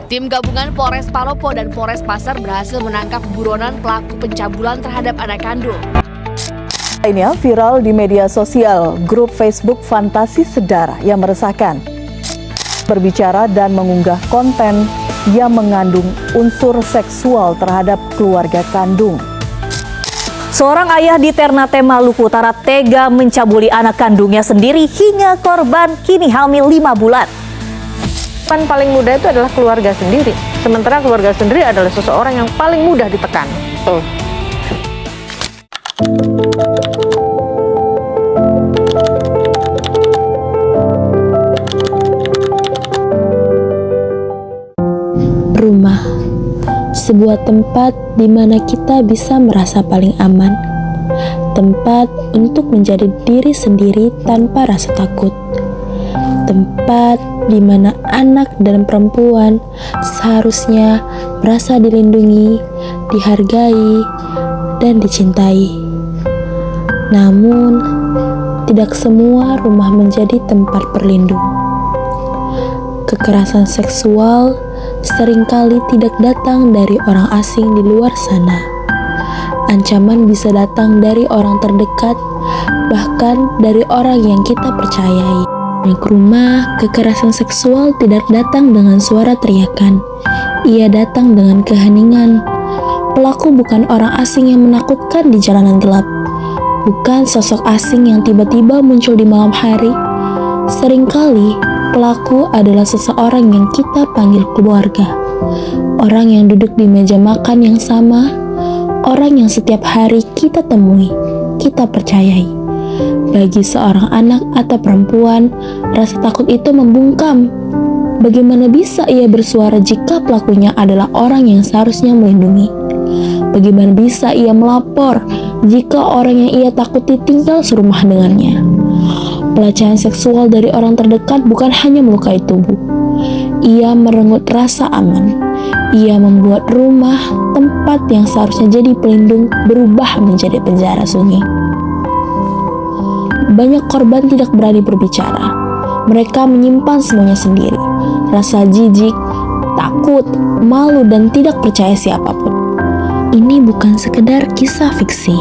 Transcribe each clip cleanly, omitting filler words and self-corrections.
Tim gabungan Polres Palopo dan Polres Pasar berhasil menangkap buronan pelaku pencabulan terhadap anak kandung. Lainnya viral di media sosial, grup Facebook Fantasi Sedara yang meresahkan. Berbicara dan mengunggah konten yang mengandung unsur seksual terhadap keluarga kandung. Seorang ayah di Ternate, Maluku Utara tega mencabuli anak kandungnya sendiri hingga korban kini hamil 5 bulan. Kan paling mudah itu adalah keluarga sendiri. Sementara keluarga sendiri adalah seseorang yang paling mudah ditekan. Rumah, sebuah tempat di mana kita bisa merasa paling aman. Tempat untuk menjadi diri sendiri tanpa rasa takut. Tempat di mana anak dan perempuan seharusnya merasa dilindungi, dihargai, dan dicintai. Namun, tidak semua rumah menjadi tempat berlindung. Kekerasan seksual seringkali tidak datang dari orang asing di luar sana. Ancaman bisa datang dari orang terdekat, bahkan dari orang yang kita percayai. Di rumah, kekerasan seksual tidak datang dengan suara teriakan. Ia datang dengan keheningan. Pelaku bukan orang asing yang menakutkan di jalanan gelap. Bukan sosok asing yang tiba-tiba muncul di malam hari. Seringkali, pelaku adalah seseorang yang kita panggil keluarga. Orang yang duduk di meja makan yang sama. Orang yang setiap hari kita temui, kita percayai. Bagi seorang anak atau perempuan, rasa takut itu membungkam. Bagaimana bisa ia bersuara jika pelakunya adalah orang yang seharusnya melindungi? Bagaimana bisa ia melapor jika orang yang ia takuti tinggal serumah dengannya? Pelecehan seksual dari orang terdekat bukan hanya melukai tubuh. Ia merenggut rasa aman. Ia membuat rumah, tempat yang seharusnya jadi pelindung, berubah menjadi penjara sunyi. Banyak korban tidak berani berbicara. Mereka menyimpan semuanya sendiri. Rasa jijik, takut, malu, dan tidak percaya siapapun. Ini bukan sekedar kisah fiksi.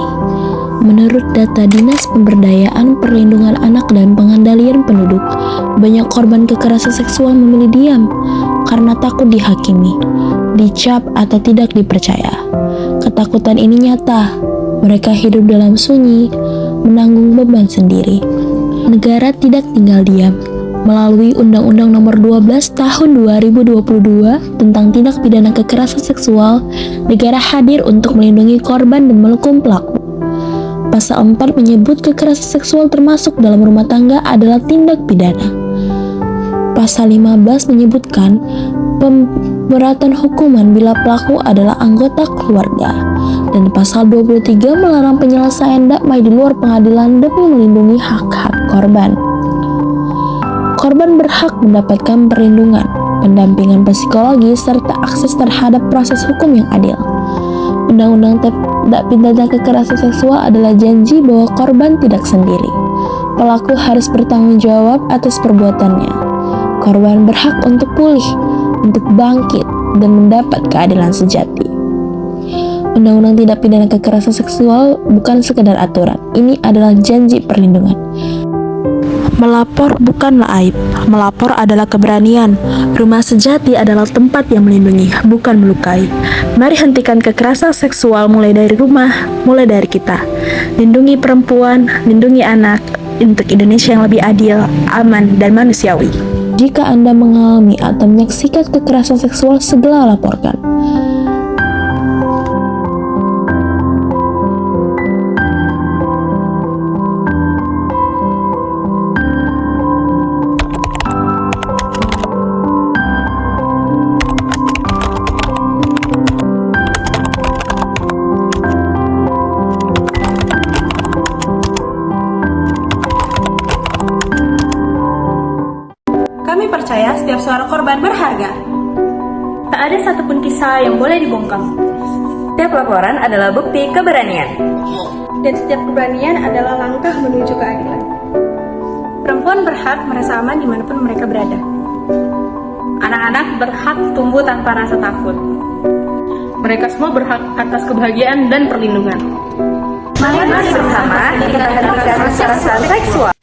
Menurut data Dinas Pemberdayaan Perlindungan Anak dan Pengendalian Penduduk, banyak korban kekerasan seksual memilih diam karena takut dihakimi, dicap, atau tidak dipercaya. Ketakutan ini nyata. Mereka hidup dalam sunyi, menanggung beban sendiri. Negara tidak tinggal diam. Melalui Undang-Undang Nomor 12 Tahun 2022 tentang tindak pidana kekerasan seksual, negara hadir untuk melindungi korban dan menghukum pelaku. Pasal 4 menyebut kekerasan seksual termasuk dalam rumah tangga adalah tindak pidana. Pasal 15 menyebutkan pemberatan hukuman bila pelaku adalah anggota keluarga. Dan pasal 23 melarang penyelesaian damai di luar pengadilan demi melindungi hak-hak korban. Korban berhak mendapatkan perlindungan, pendampingan psikologis, serta akses terhadap proses hukum yang adil. Undang-undang tindak pidana kekerasan seksual adalah janji bahwa korban tidak sendiri. Pelaku harus bertanggung jawab atas perbuatannya. Korban berhak untuk pulih, untuk bangkit, dan mendapat keadilan sejati. Undang-undang tindak pidana kekerasan seksual bukan sekadar aturan. Ini adalah janji perlindungan. Melapor bukanlah aib. Melapor adalah keberanian. Rumah sejati adalah tempat yang melindungi, bukan melukai. Mari hentikan kekerasan seksual mulai dari rumah, mulai dari kita. Lindungi perempuan, lindungi anak, untuk Indonesia yang lebih adil, aman, dan manusiawi. Jika Anda mengalami atau menyaksikan kekerasan seksual, segera laporkan. Kami percaya setiap suara korban berharga. Tak ada satupun kisah yang boleh dibongkar. Setiap laporan adalah bukti keberanian. Dan setiap keberanian adalah langkah menuju keadilan. Perempuan berhak merasa aman dimanapun mereka berada. Anak-anak berhak tumbuh tanpa rasa takut. Mereka semua berhak atas kebahagiaan dan perlindungan. Mari bersama kita hentikan kekerasan seksual.